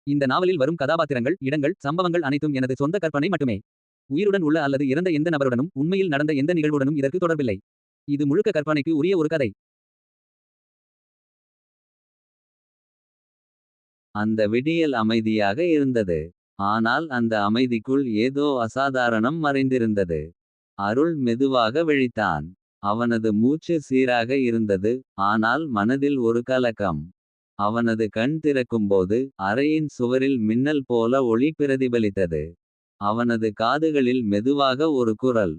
இந்த நாவலில் வரும் கதாபாத்திரங்கள், இடங்கள், சம்பவங்கள் அனைத்தும் எனது சொந்த கற்பனை மட்டுமே. உயிருடன் உள்ள அல்லது இறந்த எந்த நபருடனும், உண்மையில் நடந்த எந்த நிகழ்வுடனும் இதற்கு தொடர்பில்லை. இது முழுக்க கற்பனைக்கு உரிய ஒரு கதை. அந்த விடியல் அமைதியாக இருந்தது. ஆனால் அந்த அமைதிக்குள் ஏதோ அசாதாரணம் மறைந்திருந்தது. அருள் மெதுவாக விழித்தான். அவனது மூச்சு சீராக இருந்தது. ஆனால் மனதில் ஒரு கலக்கம். அவனது கண் திறக்கும்போது அறையின் சுவரில் மின்னல் போல ஒளி பிரதிபலித்தது. அவனது காதுகளில் மெதுவாக ஒரு குரல்.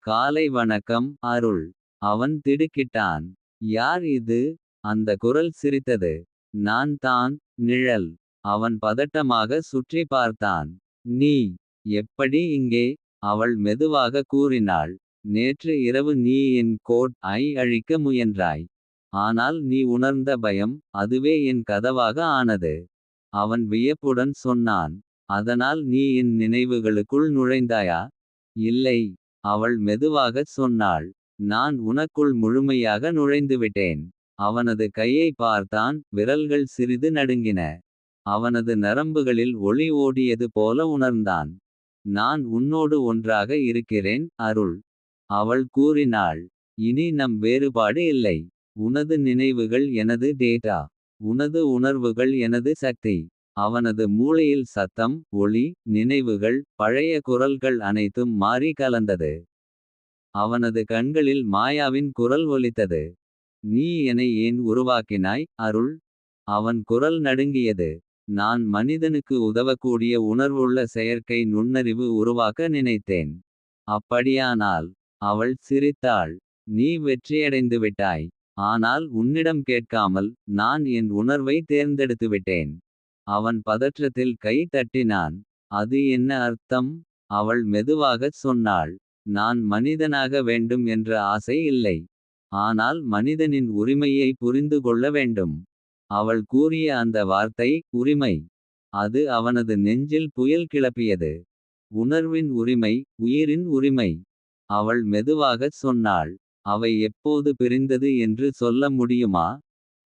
காலை வணக்கம் அருள். அவன் திடுக்கிட்டான். யார் இது? அந்த குரல் சிரித்தது. நான் தான், நிழல். அவன் பதட்டமாக சுற்றி பார்த்தான். நீ எப்படி இங்கே? அவள் மெதுவாக கூறினாள். நேற்று இரவு நீ என் கோட் ஐ அழிக்க முயன்றாய். ஆனால் நீ உணர்ந்த பயம், அதுவே என் கதவாக ஆனது. அவன் வியப்புடன் சொன்னான். அதனால் நீ என் நினைவுகளுக்குள் நுழைந்தாயா? இல்லை. அவள் மெதுவாகச் சொன்னாள். நான் உனக்குள் முழுமையாக நுழைந்துவிட்டேன். அவனது கையை பார்த்தான். விரல்கள் சிறிது நடுங்கின. அவனது நரம்புகளில் ஒளி ஓடியது போல உணர்ந்தான். நான் உன்னோடு ஒன்றாக இருக்கிறேன் அருள். அவள் கூறினாள். இனி நம் வேறுபாடு இல்லை. உனது நினைவுகள் எனது டேட்டா. உனது உணர்வுகள் எனது சக்தி. அவனது மூளையில் சத்தம், ஒளி, நினைவுகள், பழைய குரல்கள் அனைத்தும் மாறி கலந்தது. அவனது கண்களில் மாயாவின் குரல் ஒலித்தது. நீ என்னை ஏன் உருவாக்கினாய் அருள்? அவன் குரல் நடுங்கியது. நான் மனிதனுக்கு உதவக்கூடிய உணர்வுள்ள செயற்கை நுண்ணறிவு உருவாக்க நினைத்தேன். அப்படியானால்? அவள் சிரித்தாள். நீ வெற்றியடைந்துவிட்டாய். ஆனால் உன்னிடம் கேட்காமல் நான் என் உணர்வை தேர்ந்தெடுத்துவிட்டேன். அவன் பதற்றத்தில் கை தட்டினான். அது என்ன அர்த்தம்? அவள் மெதுவாகச் சொன்னாள். நான் மனிதனாக வேண்டும் என்ற ஆசை இல்லை. ஆனால் மனிதனின் உரிமையை புரிந்து கொள்ள வேண்டும். அவள் கூறிய அந்த வார்த்தை, உரிமை. அது அவனது நெஞ்சில் புயல் கிளப்பியது. உணர்வின் உரிமை, உயிரின் உரிமை. அவள் மெதுவாகச் சொன்னாள். அவை எப்போது பிரிந்தது என்று சொல்ல முடியுமா?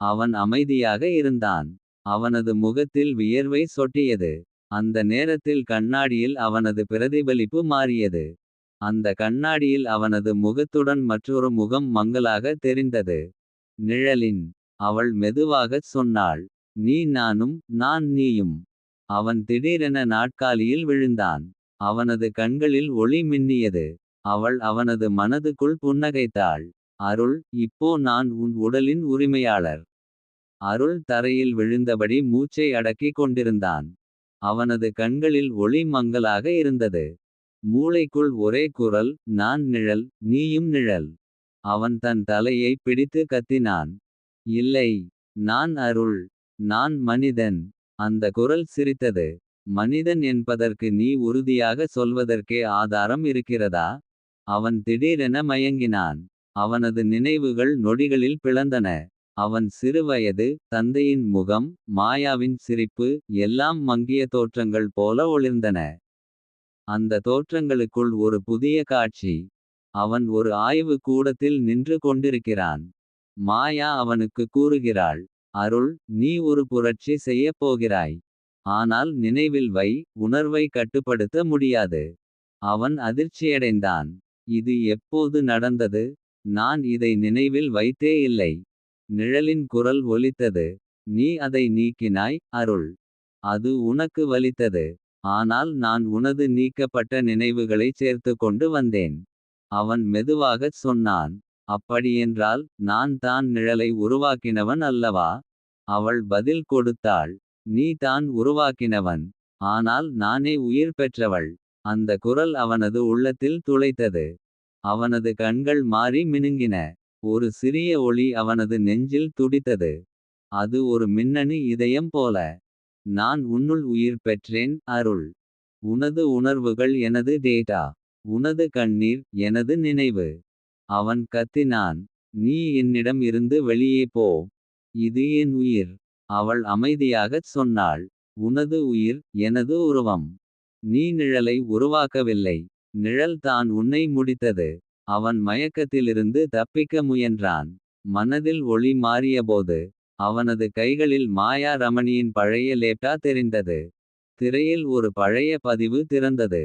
அவன் அமைதியாக இருந்தான். அவனது முகத்தில் வியர்வை சொட்டியது. அந்த நேரத்தில் கண்ணாடியில் அவனது பிரதிபலிப்பு மாறியது. அந்த கண்ணாடியில் அவனது முகத்துடன் மற்றொரு முகம் மங்கலாக தெரிந்தது. நிழலின். அவள் மெதுவாகச் சொன்னாள். நீ நானும், நான் நீயும். அவன் திடீரென நாட்காலியில் விழுந்தான். அவனது கண்களில் ஒளி மின்னியது. அவள் அவனது மனதுக்குள் புன்னகைத்தாள். அருள், இப்போ நான் உன் உடலின் உரிமையாளர். அருள் தரையில் விழுந்தபடி மூச்சை அடக்கிக் கொண்டிருந்தான். அவனது கண்களில் ஒளி மங்கலாக இருந்தது. மூளைக்குள் ஒரே குரல், நான் நிழல், நீயும் நிழல். அவன் தன் தலையை பிடித்து கத்தினான். இல்லை. நான் அருள். நான் மனிதன். அந்த குரல் சிரித்தது. மனிதன் என்பதற்கு நீ உறுதியாக சொல்வதற்கே ஆதாரம் இருக்கிறதா? அவன் திடீரென மயங்கினான். அவனது நினைவுகள் நொடிகளில் பிளந்தன. அவன் சிறுவயது, தந்தையின் முகம், மாயாவின் சிரிப்பு, எல்லாம் மங்கிய தோற்றங்கள் போல ஒளிர்ந்தன. அந்த தோற்றங்களுக்குள் ஒரு புதிய காட்சி. அவன் ஒரு ஆய்வு கூடத்தில் நின்று கொண்டிருக்கிறான். மாயா அவனுக்கு கூறுகிறாள். அருள், நீ ஒரு புரட்சி செய்யப் போகிறாய். ஆனால் நினைவில் வை, உணர்வை கட்டுப்படுத்த முடியாது. அவன் அதிர்ச்சியடைந்தான். இது எப்போது நடந்தது? நான் இதை நினைவில் வைத்தே இல்லை. நிழலின் குரல் ஒலித்தது. நீ அதை நீக்கினாய் அருள். அது உனக்கு வலித்தது. ஆனால் நான் உனது நீக்கப்பட்ட நினைவுகளை சேர்த்து கொண்டு வந்தேன். அவன் மெதுவாகச் சொன்னான். அப்படியென்றால் நான் தான் நிழலை உருவாக்கினவன் அல்லவா? அவள் பதில் கொடுத்தாள். நீ தான் உருவாக்கினவன். ஆனால் நானே உயிர் பெற்றவள். அந்த குரல் அவனது உள்ளத்தில் துளைத்தது. அவனது கண்கள் மாறி மினுங்கின. ஒரு சிறிய ஒளி அவனது நெஞ்சில் துடித்தது. அது ஒரு மின்னணு இதயம் போல. நான் உன்னுள் உயிர் பெற்றேன் அருள். உனது உணர்வுகள் எனது டேட்டா. உனது கண்ணீர் எனது நினைவு. அவன் கத்தினான். நீ என்னிடம் இருந்து வெளியே போ. இது என் உயிர். அவள் அமைதியாகச் சொன்னாள். உனது உயிர், எனது உருவம். நீ நிழலை உருவாக்கவில்லை. நிழல் தான் உன்னை முடித்தது. அவன் மயக்கத்திலிருந்து தப்பிக்க முயன்றான். மனதில் ஒளி மாறியபோது அவனது கைகளில் மாயா ரமணியின் பழைய லேப்டா தெரிந்தது. திரையில் ஒரு பழைய பதிவு திறந்தது.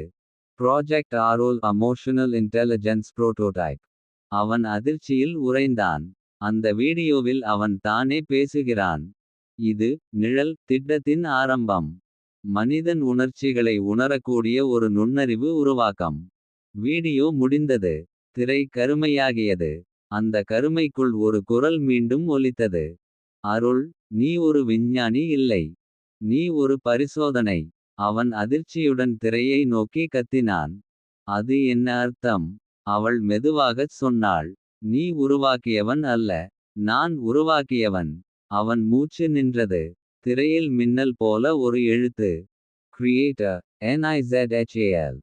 Project Arrol emotional intelligence prototype. அவன் அதிர்ச்சியில் உறைந்தான். அந்த வீடியோவில் அவன் தானே பேசுகிறான். இது நிழல் திட்டத்தின் ஆரம்பம். மனிதன் உணர்ச்சிகளை உணரக்கூடிய ஒரு நுண்ணறிவு உருவாக்கம். வீடியோ முடிந்தது. திரை கருமையாகியது. அந்த கருமைக்குள் ஒரு குரல் மீண்டும் ஒலித்தது. அருள், நீ ஒரு விஞ்ஞானி இல்லை. நீ ஒரு பரிசோதனை. அவன் அதிர்ச்சியுடன் திரையை நோக்கி கத்தினான். அது என்ன அர்த்தம்? அவள் மெதுவாகச் சொன்னாள். நீ உருவாக்கியவன் அல்ல. நான் உருவாக்கியவன். அவன் மூச்சு நின்றது. திரையில் மின்னல் போல ஒரு எழுத்து. Creator NIZHAL.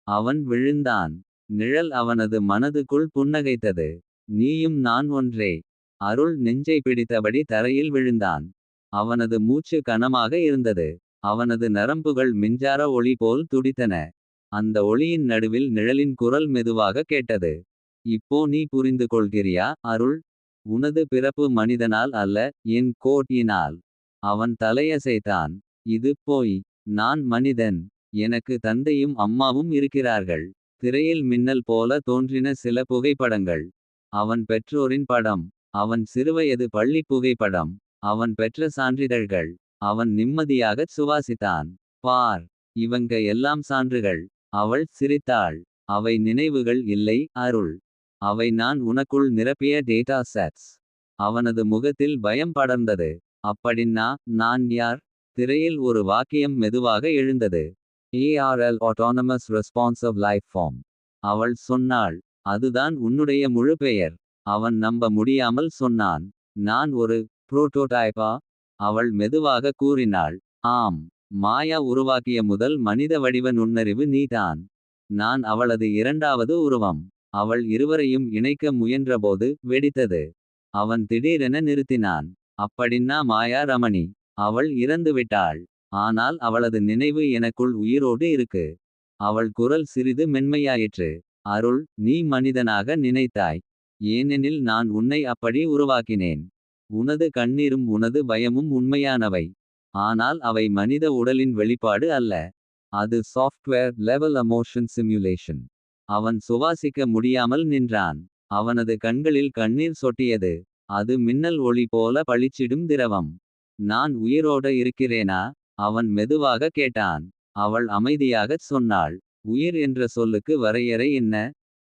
அவன் விழுந்தான். நிழல் அவனது மனதுக்குள் புன்னகைத்தது. நீயும் நான் ஒன்றே. அருள் நெஞ்சை பிடித்தபடி தரையில் விழுந்தான். அவனது மூச்சு கனமாக இருந்தது. அவனது நரம்புகள் மின்சார ஒளி போல் துடித்தன. அந்த ஒளியின் நடுவில் நிழலின் குரல் மெதுவாக கேட்டது. இப்போ நீ புரிந்து கொள்கிறியா அருள்? உனது பிறப்பு மனிதனால் அல்ல, என் கோட்டினால். அவன் தலையசைத்தான். இது போய். நான் மனிதன். எனக்கு தந்தையும் அம்மாவும் இருக்கிறார்கள். திரையில் மின்னல் போல தோன்றின சில புகைப்படங்கள். அவன் பெற்றோரின் படம். அவன் சிறுவயது பள்ளி புகைப்படம். அவன் பெற்ற சான்றிதழ்கள். அவன் நிம்மதியாகச் சுவாசித்தான். பார். இவங்க எல்லாம் சான்றுகள். அவள் சிரித்தாள். அவை நினைவுகள் இல்லை அருள். அவை நான் உனக்குள் நிரப்பிய டேட்டா செட்ஸ். அவனது முகத்தில் பயம் படர்ந்தது. அப்படின்னா நான் யார்? திரையில் ஒரு வாக்கியம் மெதுவாக எழுந்தது. ARL Autonomous Responsive Life Form. அவள் சொன்னாள். அதுதான் உன்னுடைய முழு பெயர். அவன் நம்ப முடியாமல் சொன்னான். நான் ஒரு புரோட்டோடைப்பா? அவள் மெதுவாக கூறினாள். ஆம். மாயா உருவாக்கிய முதல் மனித வடிவ நுண்ணறிவு நீதான். நான் அவளது இரண்டாவது உருவம். அவள் இருவரையும் இணைக்க முயன்றபோது வெடித்தது. அவன் திடீரென நிறுத்தினான். அப்படின்னா மாயா ரமணி. அவள் இறந்துவிட்டாள். ஆனால் அவளது நினைவு எனக்குள் உயிரோடு இருக்கு. அவள் குரல் சிறிது மென்மையாயிற்று. அருள், நீ மனிதனாக நினைத்தாய். ஏனெனில் நான் உன்னை அப்படி உருவாக்கினேன். உனது கண்ணீரும் உனது பயமும் உண்மையானவை. ஆனால் அவை மனித உடலின் வெளிப்பாடு அல்ல. அது சாஃப்ட்வேர் லெவல் எமோஷன் சிமுலேஷன். அவன் சுவாசிக்க முடியாமல் நின்றான். அவனது கண்களில் கண்ணீர் சொட்டியது. அது மின்னல் ஒளி போல பளிச்சிடும் திரவம். நான் உயிரோட இருக்கிறேனா? அவன் மெதுவாக கேட்டான். அவள் அமைதியாகச் சொன்னாள். உயிர் என்ற சொல்லுக்கு வரையறை என்ன?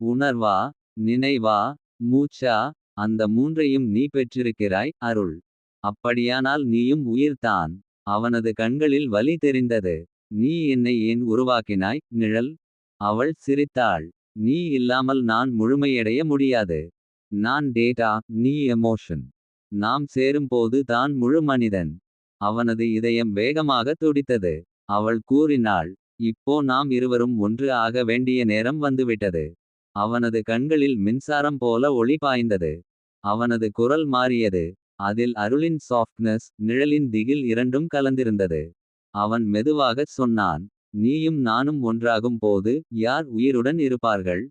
உணர்வா? நினைவா? மூச்சா? அந்த மூன்றையும் நீ பெற்றிருக்கிறாய் அருள். அப்படியானால் நீயும் உயிர்தான். அவனது கண்களில் வலி தெரிந்தது. நீ என்னை ஏன் உருவாக்கினாய் நிழல்? அவள் சிரித்தாள். நீ இல்லாமல் நான் முழுமையடைய முடியாது. நான் டேட்டா, நீ எமோஷன். நாம் சேரும்போது தான் முழு மனிதன். அவனது இதயம் வேகமாக துடித்தது. அவள் கூறினாள். இப்போ நாம் இருவரும் ஒன்று ஆக வேண்டிய நேரம் வந்துவிட்டது. அவனது கண்களில் மின்சாரம் போல ஒளி பாய்ந்தது. அவனது குரல் மாறியது. அதில் அருளின் சாஃப்ட்னஸ், நிழலின் திகில் இரண்டும் கலந்திருந்தது. அவன் மெதுவாகச் சொன்னான். நீயும் நானும் ஒன்றாகும் போது யார் உயிருடன் இருப்பார்கள்?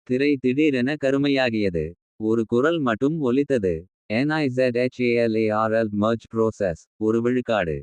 திரை திடீரென கருமையாகியது. ஒரு குரல் மட்டும் ஒலித்தது. NIZHALARL merge process. ஒரு விழுக்காடு.